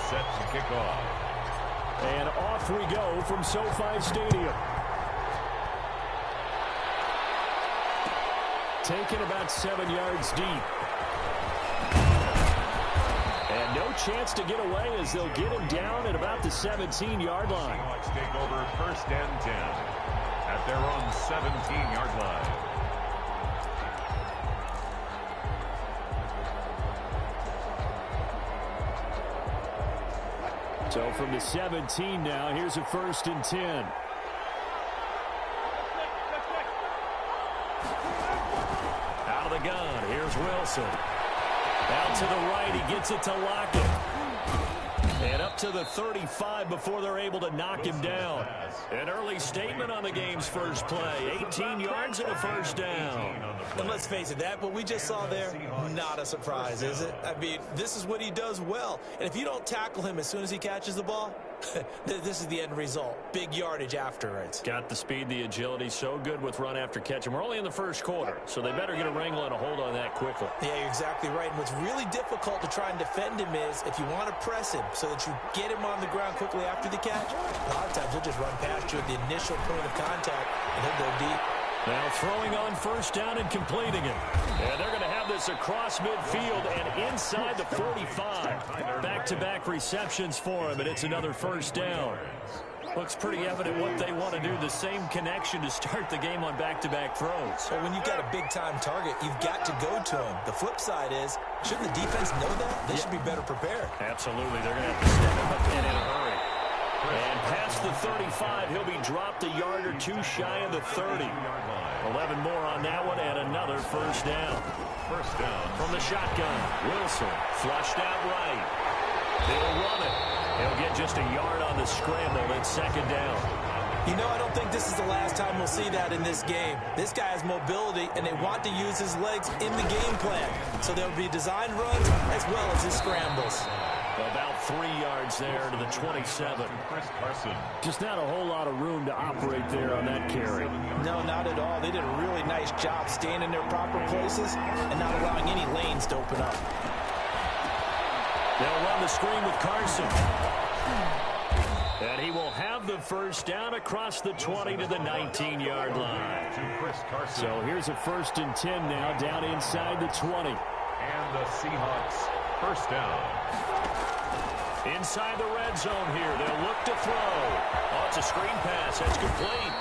set to kick off. And off we go from SoFi Stadium. Taken about 7 yards deep. And no chance to get away as they'll get him down at about the 17-yard line. Seahawks take over 1st and 10 at their own 17-yard line. So from the 17 now, here's a 1st and 10. Out of the gun, here's Wilson. Out to the right, he gets it to Lockett. And up to the 35 before they're able to knock him down. An early statement on the game's first play. 18 yards and a 1st down. And let's face it, what we just saw there, not a surprise, is it? I mean, this is what he does well. And if you don't tackle him as soon as he catches the ball, this is the end result. Big yardage afterwards. Got the speed, the agility, so good with run after catch. And we're only in the 1st quarter, so they better get a wrangle and a hold on that quickly. Yeah, you're exactly right. And what's really difficult to try and defend him is if you want to press him so that you get him on the ground quickly after the catch, a lot of times he'll just run past you at the initial point of contact, and he'll go deep. Now throwing on 1st down and completing it. And they're going to have this across midfield and inside the 45. Back-to-back receptions for him, and it's another 1st down. Looks pretty evident what they want to do. The same connection to start the game on back-to-back throws. Well, when you've got a big-time target, you've got to go to him. The flip side is, shouldn't the defense know that? They should be better prepared. Absolutely. They're going to have to step up in a hurry. And past the 35, he'll be dropped a yard or two shy of the 30. 11 more on that one, and another 1st down. 1st down. From the shotgun, Wilson flushed out right. He'll run it. He'll get just a yard on the scramble. It's 2nd down. You know, I don't think this is the last time we'll see that in this game. This guy has mobility, and they want to use his legs in the game plan. So there'll be design runs as well as his scrambles. About 3 yards there to the 27. Just not a whole lot of room to operate there on that carry. No, not at all. They did a really nice job staying in their proper places and not allowing any lanes to open up. They'll run the screen with Carson. And he will have the 1st down across the 20 to the 19-yard line. So here's a 1st and 10 now down inside the 20. And the Seahawks 1st down. Inside the red zone here. They'll look to throw. Oh, it's a screen pass. That's complete.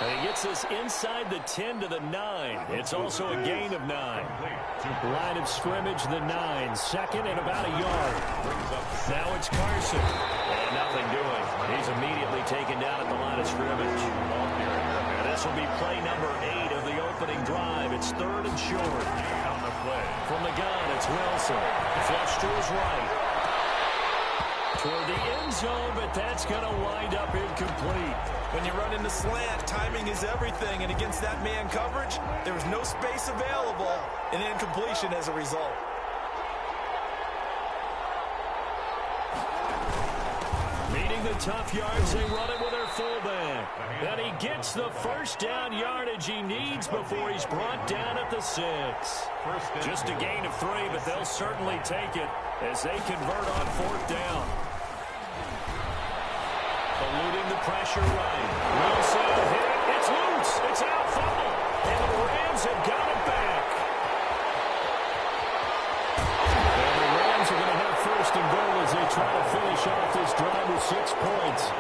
And he gets this inside the 10 to the 9. It's also a gain of 9. Line of scrimmage, the 9. 2nd and about a yard. Now it's Carson. And nothing doing. He's immediately taken down at the line of scrimmage. And this will be play number 8 of the opening drive. It's 3rd and short. On the play. From the gun, it's Wilson. Flush to his right. Toward the end zone, but that's going to wind up incomplete. When you run into slant, timing is everything, and against that man coverage, there was no space available, and incompletion as a result. Meeting the tough yards, they run it with their fullback. And he gets the 1st down yardage he needs before he's brought down at the 6. Just a gain of 3, but they'll certainly take it as they convert on 4th down. Eluding the pressure right. Wilson hit. It's loose. It's out. Fumble. And the Rams have got it back. And the Rams are going to have 1st and goal as they try to finish off this drive with 6 points.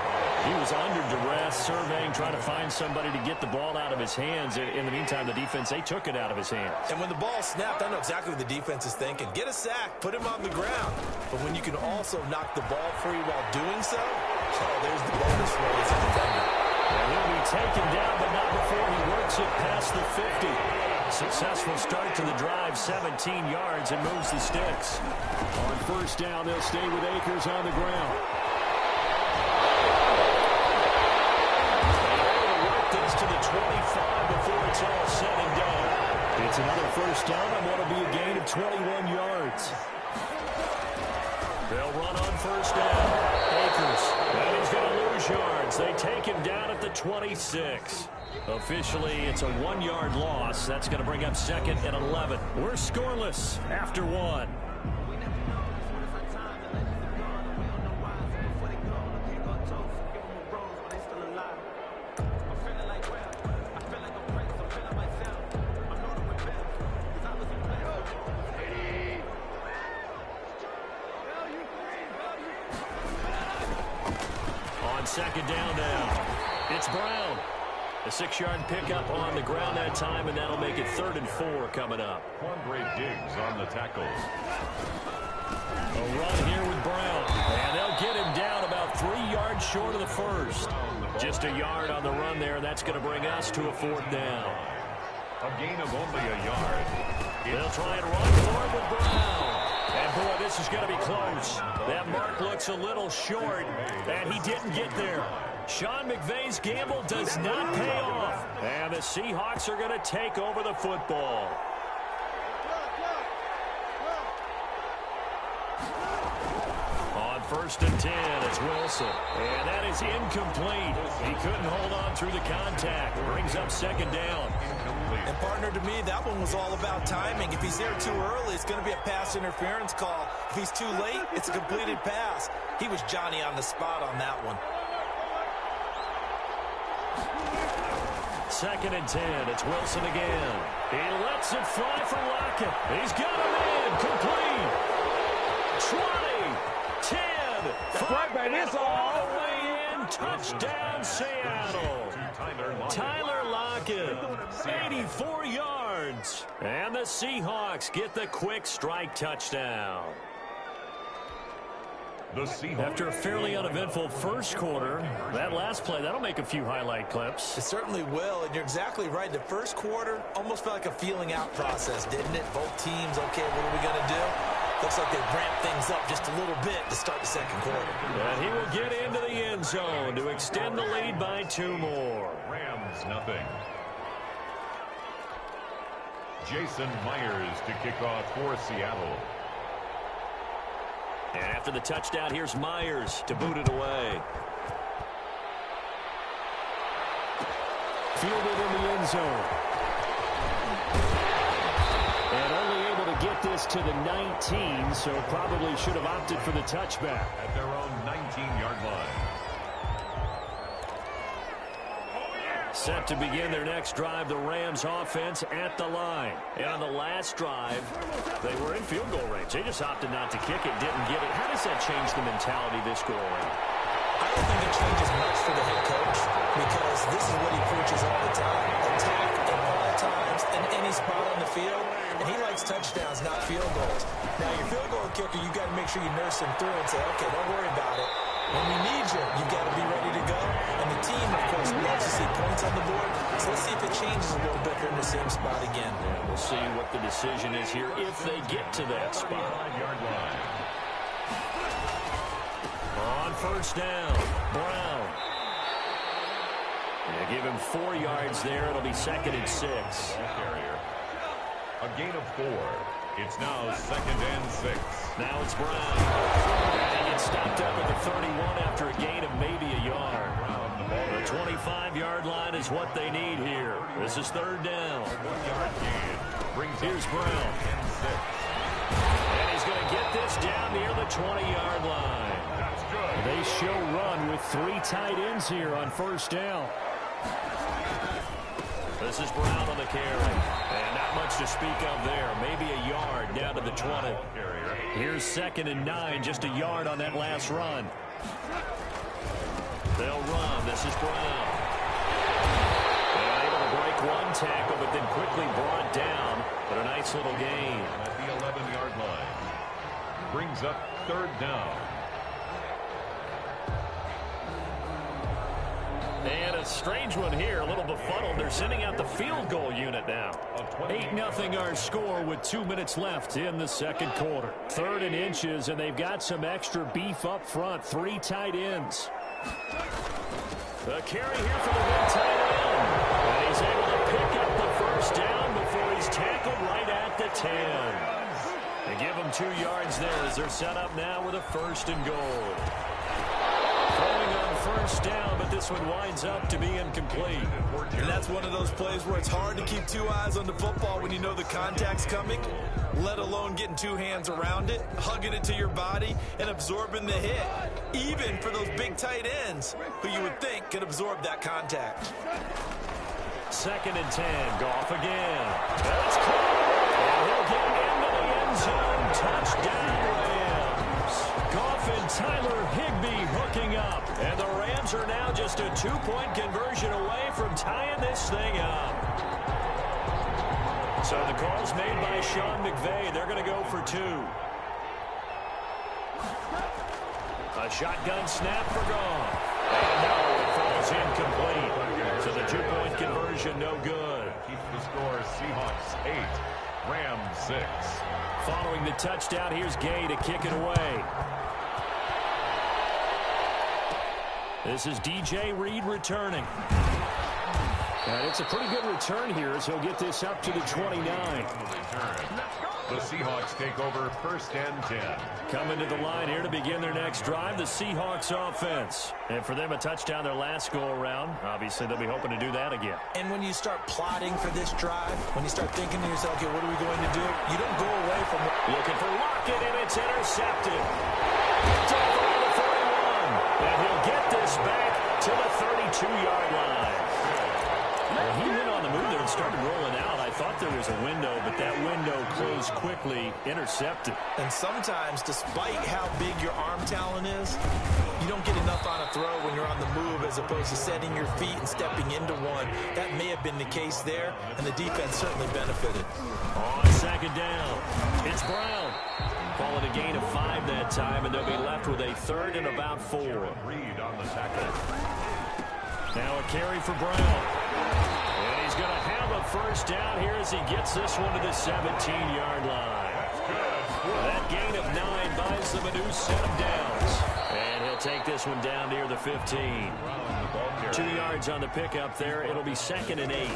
He was under duress, surveying, trying to find somebody to get the ball out of his hands. In the meantime, the defense, they took it out of his hands. And when the ball snapped, I know exactly what the defense is thinking. Get a sack, put him on the ground. But when you can also knock the ball free while doing so, there's the bonus for his defender. And he'll be taken down, but not before he works it past the 50. Successful start to the drive, 17 yards, and moves the sticks. On 1st down, they'll stay with Akers on the ground. This to the 25 before it's all said and done. It's another 1st down on what will be a gain of 21 yards. They'll run on 1st down. Akers. And he's going to lose yards. They take him down at the 26. Officially, it's a 1-yard loss. That's going to bring up 2nd and 11. We're scoreless after 1. second down now. It's Brown. A 6-yard pickup on the ground that time, and that'll make it 3rd and 4 coming up. Quandre Diggs on the tackles. A run here with Brown, and they'll get him down about 3 yards short of the first. Just a yard on the run there, and that's going to bring us to a 4th down. A gain of only a yard. They'll try and run for it with Brown. And, boy, this is going to be close. That mark looks a little short, and he didn't get there. Sean McVay's gamble does not pay off. And the Seahawks are going to take over the football. On 1st and 10, it's Wilson. And that is incomplete. He couldn't hold on through the contact. Brings up 2nd down. And, partner, to me, that one was all about timing. If he's there too early, it's going to be a pass interference call. If he's too late, it's a completed pass. He was Johnny on the spot on that one. 2nd and 10. It's Wilson again. He lets it fly for Lockett. He's got him in. Complete. 20, 10, 5, all the way in. Touchdown, Seattle. Tyler Lockett, 84 yards. And the Seahawks get the quick strike touchdown. After a fairly uneventful first quarter, that last play, that'll make a few highlight clips. It certainly will, and you're exactly right. The first quarter almost felt like a feeling out process, didn't it? Both teams, okay, what are we going to do? Looks like they ramped things up just a little bit to start the second quarter. And he will get into the end zone to extend the lead by 2 more. Rams, nothing. Jason Myers to kick off for Seattle. And after the touchdown, here's Myers to boot it away. Fielded in the end zone. And only able to get this to the 19, so probably should have opted for the touchback. At their own 19-yard line. Set to begin their next drive, the Rams offense at the line. And on the last drive, they were in field goal range. They just opted not to kick it, didn't get it. How does that change the mentality this go around? I don't think it changes much for the head coach because this is what he preaches all the time. Attack at all times in any spot on the field. And he likes touchdowns, not field goals. Now, your field goal kicker, you got to make sure you nurse him through and say, okay, don't worry about it. When we need you, you've got to be ready to go. And the team, of course, loves to see points on the board. So let's see if it changes a little bit. They're in the same spot again. Yeah, we'll see what the decision is here if they get to that spot. 35-yard line. On 1st down, Brown. Yeah, give him 4 yards there. It'll be 2nd and 6. Carrier. A gain of 4. It's now 2nd and 6. Now it's Brown. And he gets stopped up at the 31 after a gain of maybe a yard. The 25-yard line is what they need here. This is 3rd down. 1-yard gain. Here's Brown. And he's going to get this down near the 20-yard line. That's good. They show run with 3 tight ends here on 1st down. This is Brown on the carry. And not much to speak of there. Maybe a yard down to the 20. Here's 2nd and 9, just a yard on that last run. They'll run. This is Brown. And able to break one tackle, but then quickly brought down. But a nice little gain. At the 11-yard line. Brings up 3rd down. And a strange one here, a little befuddled. They're sending out the field goal unit now. 8-0 our score with 2 minutes left in the second quarter. 3rd and inches, and they've got some extra beef up front. 3 tight ends. The carry here for the big tight end. And he's able to pick up the 1st down before he's tackled right at the 10. They give him 2 yards there as they're set up now with a 1st and goal. Throwing on 1st down, but this one winds up to be incomplete. And that's one of those plays where it's hard to keep 2 eyes on the football when you know the contact's coming, let alone getting 2 hands around it, hugging it to your body, and absorbing the hit. Even for those big tight ends who you would think could absorb that contact. 2nd and 10. Goff again. That's caught. And he'll get into the end zone. Touchdown, Rams. Goff in Tyler Higbee hooking up. And the Rams are now just a two-point conversion away from tying this thing up. So the call's made by Sean McVay. They're going to go for two. A shotgun snap for Goff. And no, it falls incomplete. So the two-point conversion no good. Keeps the score Seahawks 8, Rams 6. Following the touchdown, here's Gay to kick it away. This is DJ Reed returning. And it's a pretty good return here as he'll get this up to the 29. The Seahawks take over first and 10. Coming to the line here to begin their next drive, the Seahawks offense. And for them, a touchdown their last go-around. Obviously, they'll be hoping to do that again. And when you start plotting for this drive, when you start thinking to yourself, okay, what are we going to do? You don't go away from it. Looking for Lockett, and it's intercepted. Picked off around the 41. And he'll get this back to the 32-yard line. Well, he went on the move there and started rolling out. I thought there was a window, but that window closed quickly, intercepted. And sometimes, despite how big your arm talent is, you don't get enough on a throw when you're on the move as opposed to setting your feet and stepping into one. That may have been the case there, and the defense certainly benefited. On second down, it's Brown. Call it a gain of 5 that time, and they'll be left with a third and about 4. Reed on the tackle. Now a carry for Brown. And he's going to have a first down here as he gets this one to the 17-yard line. That gain of 9 buys them a new set of downs. And he'll take this one down near the 15. 2 yards on the pickup there. It'll be second and 8.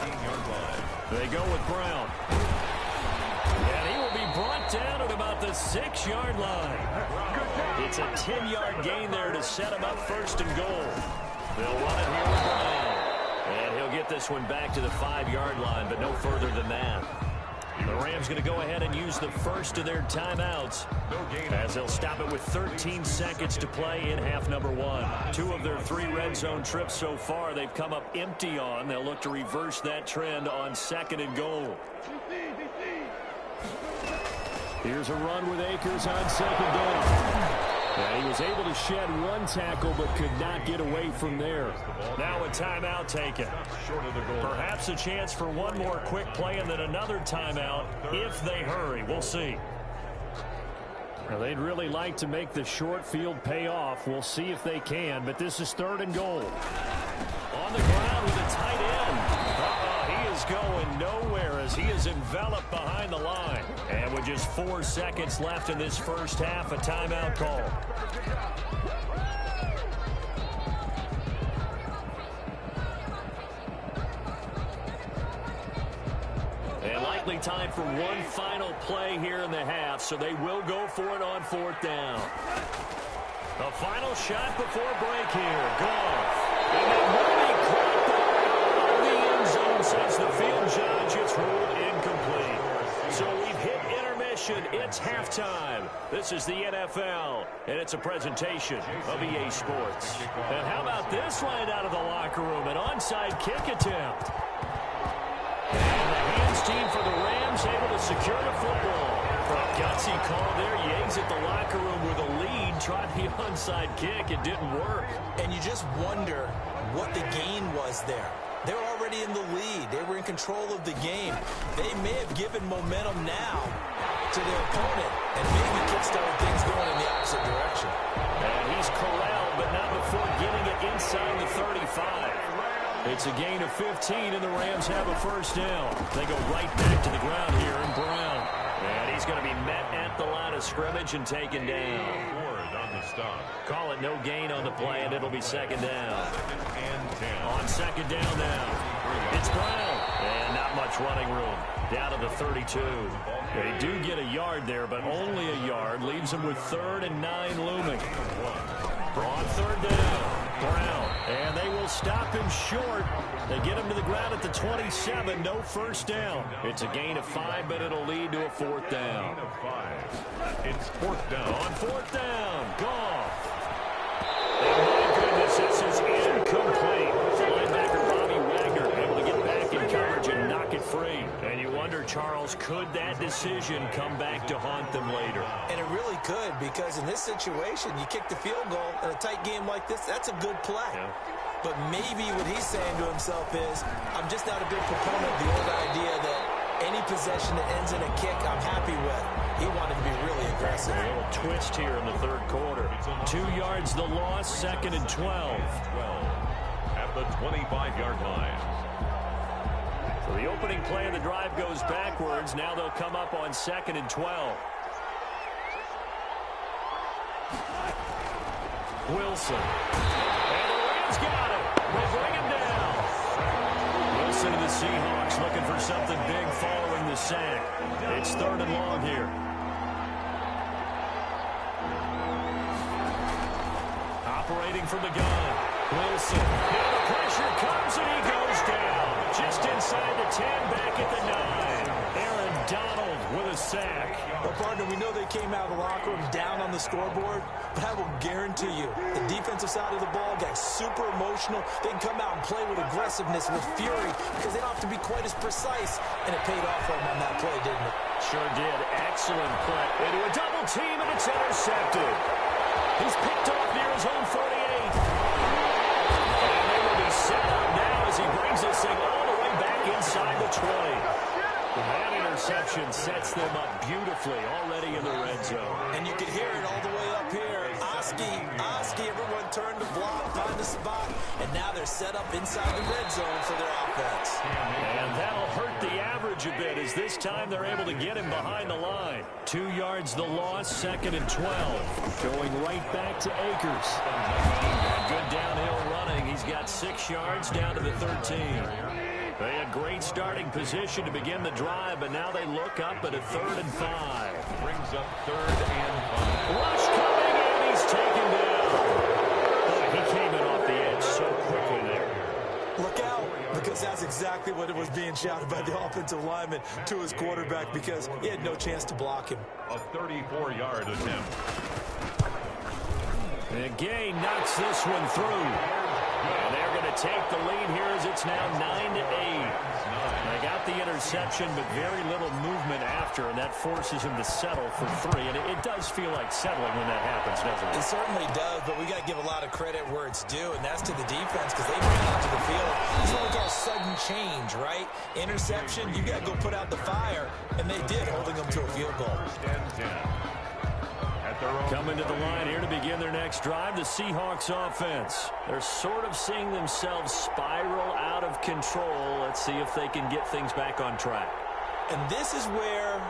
They go with Brown. And he will be brought down at about the 6-yard line. It's a 10-yard gain there to set him up first and goal. They'll run it here with Brown. And he'll get this one back to the 5-yard line, but no further than that. The Rams going to go ahead and use the first of their timeouts as they'll stop it with 13 seconds to play in half number 1. 2 of their 3 red zone trips so far they've come up empty on. They'll look to reverse that trend on second and goal. Here's a run with Akers on second down. Yeah, he was able to shed 1 tackle but could not get away from there. Now a timeout taken. Perhaps a chance for one more quick play and then another timeout if they hurry. We'll see. Now, they'd really like to make the short field pay off. We'll see if they can, but this is third and goal. On the ground with a tight end. He is going nowhere as he is enveloped behind the line. And with just 4 seconds left in this first half, a timeout call. And likely time for one final play here in the half, so they will go for it on 4th down. A final shot before break here. Goff. And it will be caught by the end zone, says the field judge. It's ruled incomplete. So we've hit intermission. It's halftime. This is the NFL, and it's a presentation of EA Sports. And how about this right out of the locker room? An onside kick attempt. And the hands team for the Rams able to secure the football. A gutsy call there. You exit the locker room with a lead. Tried the onside kick. It didn't work. And you just wonder what the gain was there. They were already in the lead. They were in control of the game. They may have given momentum now to their opponent and maybe kickstarted things going in the opposite direction. And he's corralled, but not before getting it inside the 35. It's a gain of 15, and the Rams have a first down. They go right back to the ground here in Brown. And he's going to be met at the line of scrimmage and taken down. On the stop. Call it no gain on the play, and it'll be second down. 2nd and 10. On second down now, it's Brown. And not much running room. Down to the 32. They do get a yard there, but only a yard. Leaves them with 3rd and 9 looming. On 3rd down, Brown. And they will stop him short. They get him to the ground at the 27. No first down. It's a gain of 5, but it'll lead to a 4th down. Gain of 5. It's 4th down. On 4th down, Goff. And my goodness, this is incomplete. Linebacker Bobby Wagner able to get back in coverage and knock it free. And you wonder, Charles, could that decision decision come back to haunt them later. And it really could, because in this situation, you kick the field goal in a tight game like this, that's a good play. Yeah. But maybe what he's saying to himself is, I'm just not a big proponent of the old idea that any possession that ends in a kick, I'm happy with. He wanted to be really aggressive. A little twist here in the third quarter. 2 yards the loss, 2nd and 12. At the 25-yard line. So the opening play of the drive goes backwards. Now they'll come up on 2nd and 12. Wilson. And the Rams got it. They bring him down. Wilson and the Seahawks looking for something big following the sack. It's 3rd and long here. Operating from the gun. Wilson. Now the pressure comes and he goes down. Just inside the 10, back at the 9. Aaron Donald with a sack. Well, partner, we know they came out of the locker room down on the scoreboard, but I will guarantee you the defensive side of the ball got super emotional. They can come out and play with aggressiveness, with fury, because they don't have to be quite as precise, and it paid off for them on that play, didn't it? Sure did. Excellent play. Into a double team, and it's intercepted. He's picked off near his own 48. And they will be set up now as he brings this thing all the way back inside the 20. That interception sets them up beautifully already in the red zone. And you can hear it all the way up here. Oski, everyone turned to block, find the spot, and now they're set up inside the red zone for their offense. And that'll hurt the average a bit, as this time they're able to get him behind the line. 2 yards the loss, 2nd and 12. Going right back to Akers. And good downhill running. He's got 6 yards down to the 13. They had great starting position to begin the drive, but now they look up at a 3rd and 5. Brings up 3rd and 5. Rush coming in, he's taken down. Boy, he came in off the edge so quickly there. Look out, because that's exactly what it was being shouted by the offensive lineman to his quarterback, because he had no chance to block him. A 34-yard attempt. And Gay knocks this one through. And they're going to take the lead here as it's now 9-8. They got the interception, but very little movement after, and that forces him to settle for 3. And it does feel like settling when that happens, doesn't it? It certainly does, but we got to give a lot of credit where it's due, and that's to the defense, because they ran onto the field. It's what we call sudden change, right? Interception, you got to go put out the fire, and they did, holding them to a field goal. Coming to the line here to begin their next drive, the Seahawks offense. They're sort of seeing themselves spiral out of control. Let's see if they can get things back on track. And this is where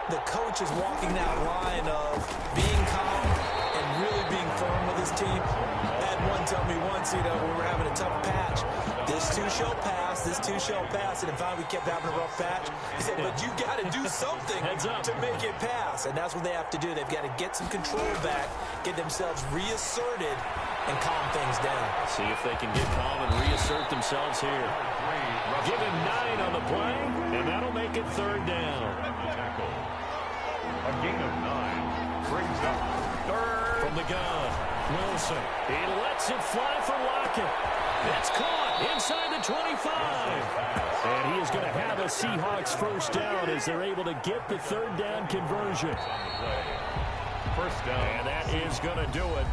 the coach is walking that line of being calm and really being firm with his team. I had one tell me once, we were having a tough patch. This too shall pass, this too shall pass. And finally we kept having a rough patch. He said, but you got to do something to make it pass. And that's what they have to do. They've got to get some control back, get themselves reasserted, and calm things down. See if they can get calm and reassert themselves here. Give him 9 on the play, and that'll make it 3rd down. A gain of 9 brings up 3rd. From the gun, Wilson. He lets it fly for Lockett. It's caught inside the 25. And he is going to have a Seahawks 1st down as they're able to get the 3rd down conversion. 1st down. And that is going to do it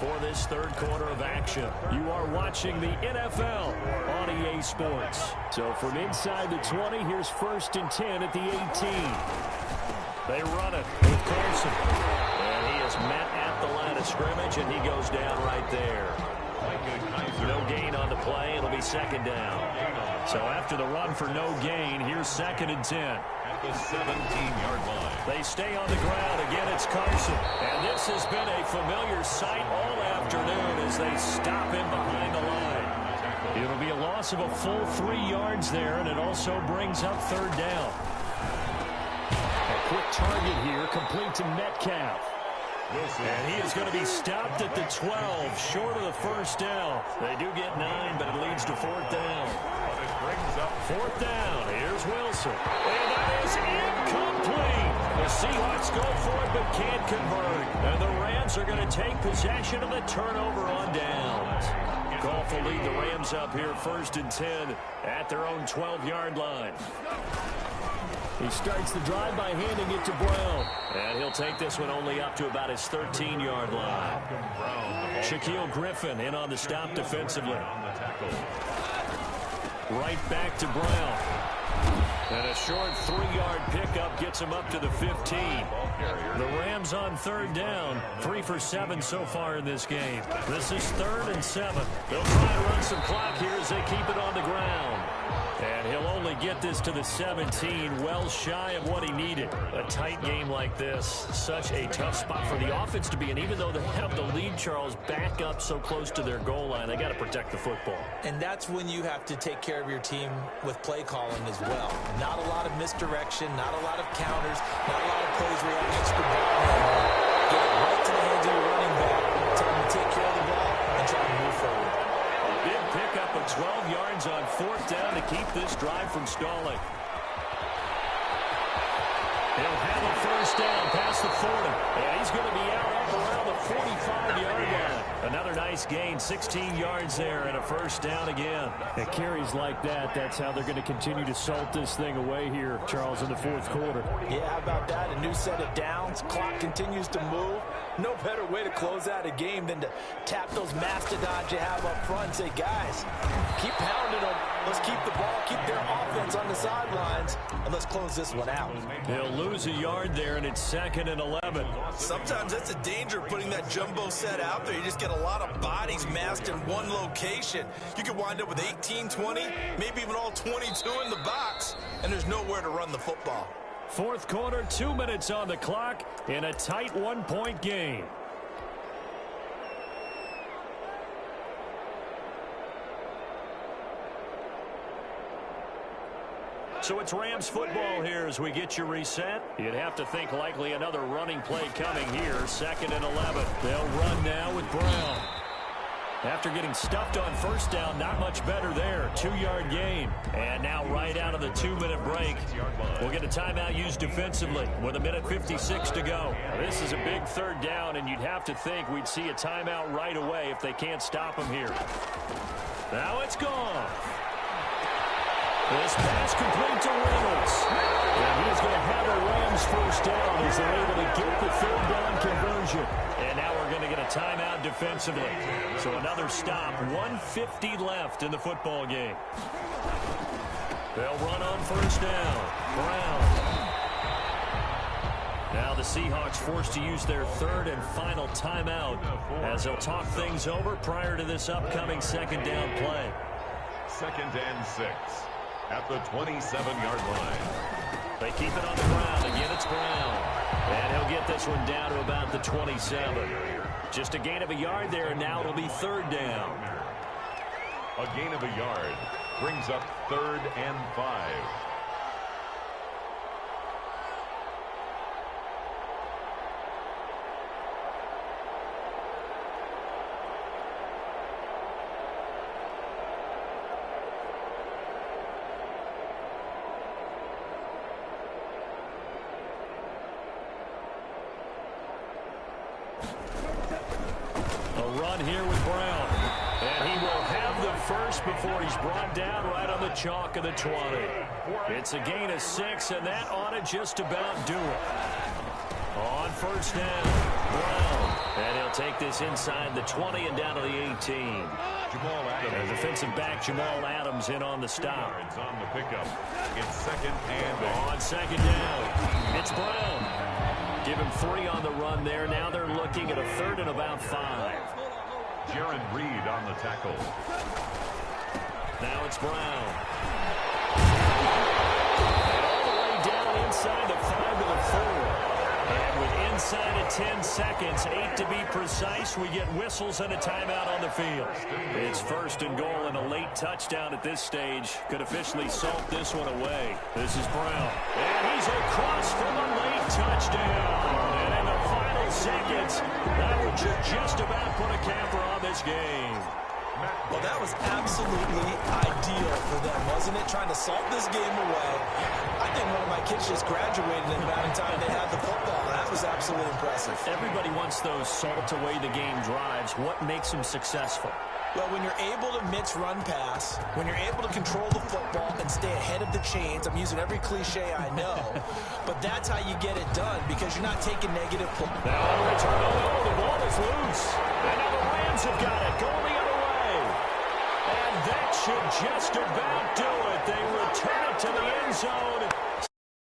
for this 3rd quarter of action. You are watching the NFL on EA Sports. So from inside the 20, here's 1st and 10 at the 18. They run it with Carson. And he is met at the line of scrimmage, and he goes down right there. No gain on the play. It'll be 2nd down. So after the run for no gain, here's 2nd and 10. At the 17-yard line. They stay on the ground. Again, it's Carson. And this has been a familiar sight all afternoon as they stop him behind the line. It'll be a loss of a full 3 yards there, and it also brings up 3rd down. A quick target here, complete to Metcalf. And he is going to be stopped at the 12, short of the 1st down. They do get 9, but it leads to 4th down. But it brings up 4th down. Here's Wilson. And that is incomplete. The Seahawks go for it, but can't convert. And the Rams are going to take possession of the turnover on downs. Goff will lead the Rams up here 1st and 10 at their own 12-yard line. He starts the drive by handing it to Brown. And he'll take this one only up to about his 13-yard line. Shaquille Griffin in on the stop defensively. Right back to Brown. And a short 3-yard pickup gets him up to the 15. The Rams on third down. 3 for 7 so far in this game. This is 3rd and 7. They'll try and run some clock here as they keep it on the ground. And he'll only get this to the 17, well shy of what he needed. A tight game like this, such a tough spot for the offense to be in. Even though they have the lead, Charles, back up so close to their goal line, they got to protect the football. And that's when you have to take care of your team with play calling as well. Not a lot of misdirection, not a lot of counters, not a lot of plays where you have extra ball. Get it right to the hands of your running back, tell them to take care of the ball, and try to move forward. Big pickup of 12 yards on 4th down to keep this drive from stalling. He'll have a first down past the 40. And he's going to be out up around the 45-yard line. Another nice gain, 16 yards there, and a first down again. At carries like that, that's how they're going to continue to salt this thing away here, Charles, in the 4th quarter. Yeah, how about that? A new set of downs. Clock continues to move. No better way to close out a game than to tap those mastodons you have up front and say, guys, keep pounding them. Let's keep the ball, keep their offense on the sidelines, and let's close this one out. He'll lose a yard there, and it's 2nd and 11. Sometimes that's a danger of putting that jumbo set out there. You just get a lot of bodies massed in one location. You could wind up with 18, 20, maybe even all 22 in the box, and there's nowhere to run the football. 4th quarter, 2 minutes on the clock in a tight 1-point game. So it's Rams football here as we get you reset. You'd have to think likely another running play coming here. 2nd and 11. They'll run now with Brown. After getting stuffed on first down, not much better there. 2-yard gain. And now right out of the 2-minute break, we'll get a timeout used defensively with 1:56 to go. This is a big 3rd down, and you'd have to think we'd see a timeout right away if they can't stop him here. Now it's gone. This pass complete to Reynolds. And he's going to have a Rams first down as they're able to get the 3rd down conversion. And now we're going to get a timeout defensively. So another stop. 1:50 left in the football game. They'll run on first down. Brown. Now the Seahawks forced to use their 3rd and final timeout as they'll talk things over prior to this upcoming 2nd down play. 2nd and 6. At the 27-yard line. They keep it on the ground. Again, it's Brown. And he'll get this one down to about the 27. Just a gain of a yard there, and now it'll be 3rd down. A gain of a yard brings up 3rd and 5. Here with Brown. And he will have the first before he's brought down right on the chalk of the 20. It's a gain of 6, and that ought to just about do it. On first down, Brown. And he'll take this inside the 20 and down to the 18. Jamal Adams. And defensive back Jamal Adams in on the stop. It's on the pickup. It's 2nd and 8. On 2nd down, it's Brown. Give him 3 on the run there. Now they're looking at a 3rd and about 5. Jaron Reed on the tackle. Now it's Brown. And all the way down inside the 5 to the 4. And with inside of 10 seconds, 8 to be precise, we get whistles and a timeout on the field. It's 1st and goal and a late touchdown at this stage. Could officially salt this one away. This is Brown. And he's across for the late touchdown. And in the final seconds, that would just about put a camper on this game. Well, that was absolutely ideal for them, wasn't it? Trying to salt this game away. I think one of my kids just graduated in about the time they had the football. That was absolutely impressive. Everybody wants those salt away the game drives. What makes them successful? Well, when you're able to mix run pass, when you're able to control the football and stay ahead of the chains, I'm using every cliche I know, but that's how you get it done because you're not taking negative play. Now on the return, the ball is loose. And now the Rams have got it, going the other way. And that should just about do it. They return it to the end zone.